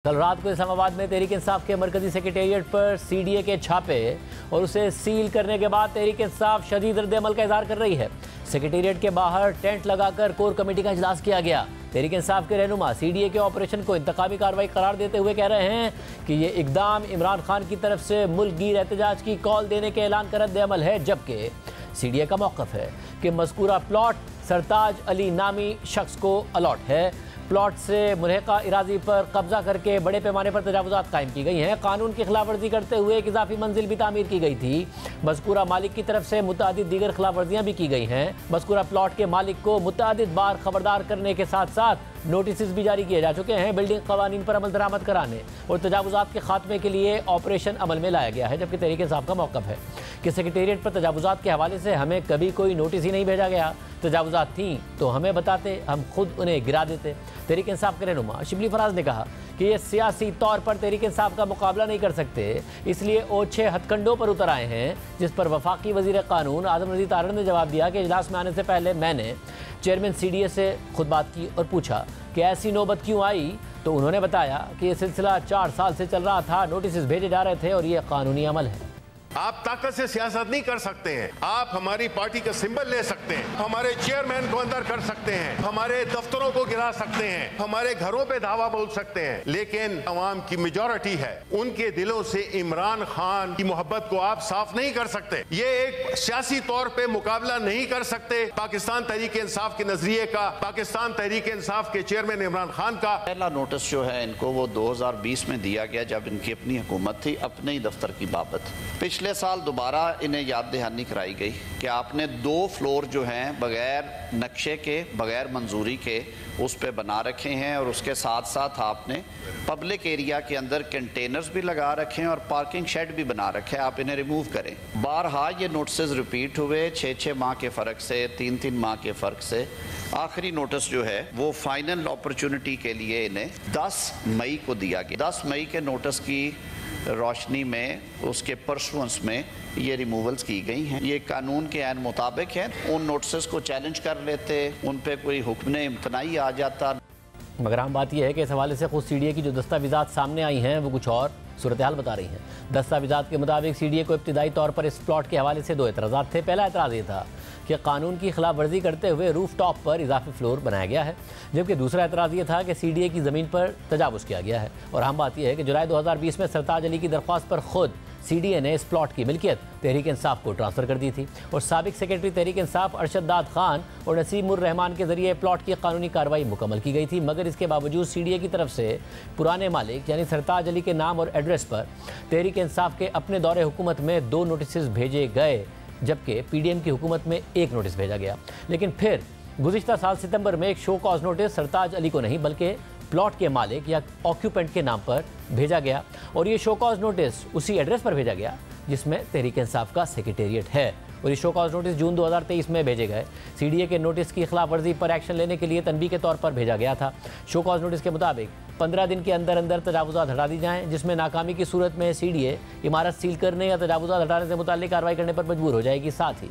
कल रात को इस्लामाबाद में तहरीक इंसाफ के मरकजी सेक्रेटेरिएट पर सीडीए के छापे और उसे सील करने के बाद तहरीक इंसाफ शदीद रद्द-ए-अमल का इजहार कर रही है। सेक्रेटेरिएट के बाहर टेंट लगाकर कोर कमेटी का इजलास किया गया। तहरीक इंसाफ के रहनुमा सीडीए के ऑपरेशन को इंतकामी कार्रवाई करार देते हुए कह रहे हैं कि ये इकदाम इमरान खान की तरफ से मुल्क गिर एहतजाज की कॉल देने के ऐलान का रद्द-ए-अमल है, जबकि सीडीए का मौक़िफ़ है कि मज़कूरा प्लॉट सरताज अली नामी शख्स को अलॉट है। प्लॉट से मुल्हिका इरादी पर कब्जा करके बड़े पैमाने पर तजावुज़ात कायम की गई हैं। कानून की खिलाफ वर्जी करते हुए एक इजाफी मंजिल भी तामीर की गई थी। मज़कूरा मालिक की तरफ से मुतअद्दिद दीगर खिलाफ वर्जियाँ भी की गई हैं। मज़कूरा प्लॉट के मालिक को मुतअद्दिद बार खबरदार करने के साथ साथ नोटिस भी जारी किए जा चुके हैं। बिल्डिंग कवानीन पर अमल दरामद कराने और तजावुज़ात के खात्मे के लिए ऑपरेशन अमल में लाया गया है, जबकि तहरीक इंसाफ का मौक़िफ़ है कि सेक्रेटेरिएट पर तजावुज़ात के हवाले से हमें कभी कोई नोटिस ही नहीं भेजा गया। तजावुज़ात थी तो हमें बताते, हम खुद उन्हें गिरा देते। तहरीक इंसाफ के रहनुमा शिबली फराज ने कहा कि ये सियासी तौर पर तहरीक इंसाफ का मुकाबला नहीं कर सकते, इसलिए ओछे हथकंडों पर उतर आए हैं, जिस पर वफाकी वज़ीर कानून आदम रज़ीद तारड़ ने जवाब दिया कि इजलास में आने से पहले मैंने चेयरमैन सीडीए से खुद बात की और पूछा कि ऐसी नौबत क्यों आई, तो उन्होंने बताया कि ये सिलसिला 4 साल से चल रहा था, नोटिस भेजे जा रहे थे और ये कानूनी अमल है। आप ताकत से सियासत नहीं कर सकते हैं। आप हमारी पार्टी का सिंबल ले सकते हैं, हमारे चेयरमैन को अंदर कर सकते हैं, हमारे दफ्तरों को गिरा सकते हैं, हमारे घरों पे धावा बोल सकते हैं, लेकिन अवाम की मेजॉरिटी है, उनके दिलों से इमरान खान की मोहब्बत को आप साफ नहीं कर सकते। ये एक सियासी तौर पे मुकाबला नहीं कर सकते पाकिस्तान तहरीक इंसाफ के नजरिए का, पाकिस्तान तहरीक इंसाफ के चेयरमैन इमरान खान का। पहला नोटिस जो है इनको वो 2020 में दिया गया, जब इनकी अपनी हुकूमत थी, अपने ही दफ्तर की बाबत। पिछले साल दोबारा इन्हें याद दहानी कराई गई कि आपने 2 फ्लोर जो हैं बगैर नक्शे के, बगैर मंजूरी के उस पे बना रखे हैं, और उसके साथ साथ आपने पब्लिक एरिया के अंदर कंटेनर्स भी लगा रखे हैं और पार्किंग शेड भी बना रखे हैं। आप इन्हें रिमूव करें। बारहा ये नोटिस रिपीट हुए 6-6 माह के फ़र्क से, 3-3 माह के फ़र्क से। आखिरी नोटिस जो है वो फाइनल अपॉर्चुनिटी के लिए इन्हें 10 मई को दिया गया। 10 मई के नोटिस की रोशनी में, उसके परसुएंस में ये रिमूवल्स की गई हैं। ये कानून के ऐन मुताबिक है। उन नोटिस को चैलेंज कर लेते, उन पे कोई हुक्म इम्तनाई आ जाता। मगर आम बात यह है कि इस हवाले से खुद सीडीए की जो दस्तावेज़ात सामने आई हैं वो कुछ और सूरत हाल बता रही हैं। दस्तावेज़ात के मुताबिक सीडीए को इब्तिदाई तौर पर इस प्लॉट के हवाले से 2 एतराज़ात थे। पहला एतराज़ ये था कि कानून की खिलाफ वर्जी करते हुए रूफ टॉप पर इजाफी फ्लोर बनाया गया है, जबकि दूसरा एतराज़ ये था कि सीडीए की ज़मीन पर तजावुज़ किया गया है। और अहम बात यह है कि जुलाई 2020 में सरताज अली की दरख्वास्त पर खुद सीडीए ने इस प्लॉट की मिल्कियत तहरीक इंसाफ को ट्रांसफ़र कर दी थी और साबिक सेक्रेटरी तहरीक इंसाफ अरशद दाद खान और नसीमुर रहमान के जरिए प्लॉट की कानूनी कार्रवाई मुकम्मल की गई थी। मगर इसके बावजूद सीडीए की तरफ से पुराने मालिक यानी सरताज अली के नाम और एड्रेस पर तहरीक इंसाफ के अपने दौरे हुकूमत में 2 नोटिस भेजे गए, जबकि पीडीएम की हुकूमत में 1 नोटिस भेजा गया। लेकिन फिर गुज़िश्ता साल सितंबर में एक शो कॉज नोटिस सरताज अली को नहीं बल्कि प्लॉट के मालिक या ऑक्यूपेंट के नाम पर भेजा गया, और ये शो कॉज नोटिस उसी एड्रेस पर भेजा गया जिसमें तहरीक इंसाफ का सेक्रेटेरिएट है। और ये शो कॉज नोटिस जून 2023 में भेजे गए। सीडीए के नोटिस की खिलाफ वर्जी पर एक्शन लेने के लिए तनबीह के तौर पर भेजा गया था। शो कॉज नोटिस के मुताबिक 15 दिन के अंदर अंदर तजावुज़ात हटा दी जाएँ, जिसमें नाकामी की सूरत में सीडीए इमारत सील करने या तजावुज़ात हटाने से मुताल्लिक़ कार्रवाई करने पर मजबूर हो जाएगी। साथ ही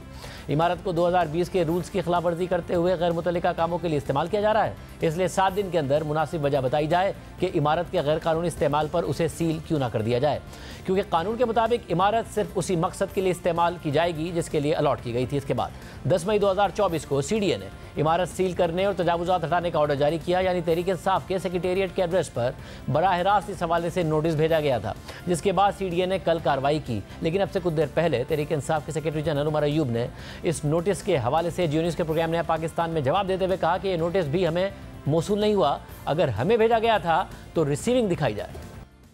इमारत को 2020 के रूल्स की खिलाफ वर्जी करते हुए गैर मुतल्लिका कामों के लिए इस्तेमाल किया जा रहा है, इसलिए 7 दिन के अंदर मुनासिब वजह बताई जाए कि इमारत के गैर कानूनी इस्तेमाल पर उसे सील क्यों ना कर दिया जाए, क्योंकि कानून के मुताबिक इमारत सिर्फ उसी मकसद के लिए इस्तेमाल की जाएगी जिसके लिए अलॉट की गई थी। इसके बाद 10 मई 2024 को सीडीए ने इमारत सील करने और तजावुज़ात हटाने का ऑर्डर जारी किया, यानी तहरीक इंसाफ के सेक्रेटेरिएट के एड्रेस पर बराह रास्त इस हवाले से नोटिस भेजा गया था, जिसके बाद सीडीए ने कल कार्रवाई की। लेकिन अब से कुछ देर पहले तहरीक इंसाफ के सेक्रेटरी जनरल उमर अयूब ने इस नोटिस के हवाले से जियो न्यूज़ के प्रोग्राम नया पाकिस्तान में जवाब देते हुए कहा कि ये नोटिस भी हमें मौसूल नहीं हुआ, अगर हमें भेजा गया था तो रिसीविंग दिखाई जाए।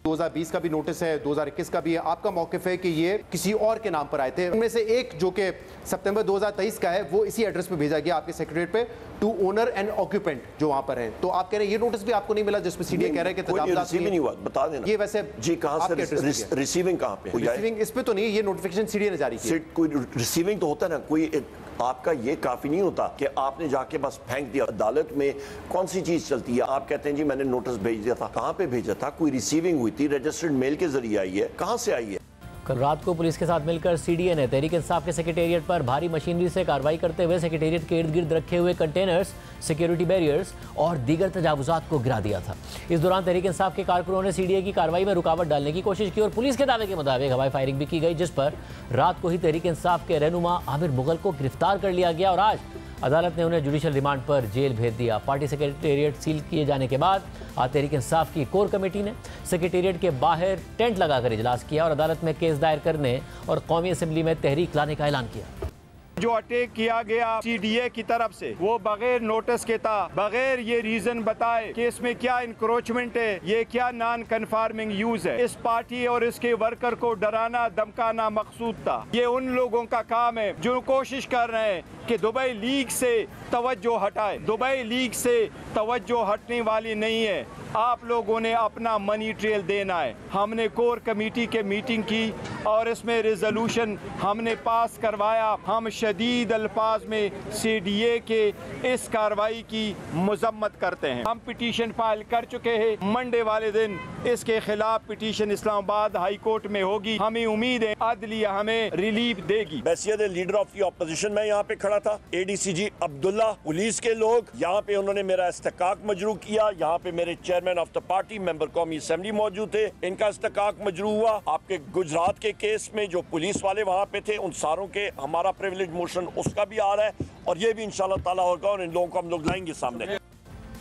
2020 का भी नोटिस है, 2021 का भी है। आपका मौक़िफ़ है कि ये किसी और के नाम पर आए थे। उनमें से एक जो कि सितंबर 2023 का है वो इसी एड्रेस पे भेजा गया आपके सेक्रेटरीट पे, टू ओनर एंड ऑक्यूपेंट जो वहां पर हैं। तो आप कह रहे हैं ये नोटिस भी आपको नहीं मिला जिसमें सीडीए कह रहे हैं कि तजावुज़ात नहीं हुआ, बता देना। ये वैसे जी कहां से रिसीविंग कहां पे? रिसीविंग इस पे तो नहीं, ये नोटिफिकेशन सीडीए ने जारी किया। कोई रिसीविंग तो होता है ना, कोई आपका ये काफी नहीं होता कि आपने जाके बस फेंक दिया। अदालत में कौन सी चीज चलती है? आप कहते हैं जी मैंने नोटिस भेज दिया था, कहां पे भेजा था? कोई रिसीविंग हुई थी, रजिस्टर्ड मेल के जरिए आई है, कहां से आई है? कल रात को पुलिस के साथ मिलकर सीडीए ने तहरीक इंसाफ के सेक्रेटेरिएट पर भारी मशीनरी से कार्रवाई करते हुए सेक्रेटेरिएट के इर्द गिर्द रखे हुए कंटेनर्स, सिक्योरिटी बैरियर्स और दीगर तजावुजात को गिरा दिया था। इस दौरान तहरीक इंसाफ के कारकुनों ने सीडीए की कार्रवाई में रुकावट डालने की कोशिश की और पुलिस के दावे के मुताबिक हवाई फायरिंग भी की गई, जिस पर रात को ही तहरीक इंसाफ के रहनुमा आमिर मुगल को गिरफ्तार कर लिया गया और आज अदालत ने उन्हें जुडिशल रिमांड पर जेल भेज दिया। पार्टी सेक्रेटेरिएट सील किए जाने के बाद आज तहरीक इंसाफ की कोर कमेटी ने सेक्रेटेरिएट के बाहर टेंट लगाकर इजलास किया और अदालत में केस दायर करने और कौमी असेंबली में तहरीक लाने का ऐलान किया। जो अटैक किया गया सीडीए की तरफ से वो बगैर नोटिस के था, बगैर ये रीजन बताए कि इसमें क्या इंक्रोचमेंट है, ये क्या नॉन कन्फार्मिंग यूज है। इस पार्टी और इसके वर्कर को डराना धमकाना मकसूद था। ये उन लोगों का काम है जो कोशिश कर रहे हैं कि दुबई लीग से तवज्जो हटाए। दुबई लीग से तवज्जो हटने वाली नहीं है। आप लोगों ने अपना मनी ट्रेल देना है। हमने कोर कमेटी के मीटिंग की और इसमें रिजोल्यूशन हमने पास करवाया। हम शदीद अल्फाज में सीडीए के इस कार्रवाई की मजम्मत करते हैं। हम पिटीशन फाइल कर चुके हैं। मंडे वाले दिन इसके खिलाफ पिटीशन इस्लामाबाद हाई कोर्ट में होगी। हमें उम्मीद है अदलिया हमें रिलीफ देगी। बैसियत लीडर ऑफ दी ऑपोजिशन में यहाँ पे खड़ा था। एडीसीजी अब्दुल्ला, पुलिस के लोग यहाँ पे उन्होंने मेरा इस्तेकाक मजरू किया। यहाँ पे मेरे chairman of the party member कौमी असेंबली मौजूद थे, इनका इस्तेकाक मजरू हुआ। आपके गुजरात के केस में जो पुलिस वाले वहाँ पे थे उन सारों के हमारा प्रिविलेज मोशन उसका भी आ रहा है और ये भी इंशाल्लाह ताला होगा और इन लोगों को हम लोग लाएंगे सामने।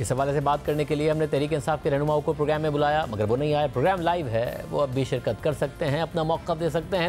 इस हवाले से बात करने के लिए हमने तहरीक इंसाफ के रहनुमाओं को प्रोग्राम में बुलाया, मगर वो नहीं आए। प्रोग्राम लाइव है, वो अब भी शिरकत कर सकते हैं, अपना मौक़िफ़ दे सकते हैं।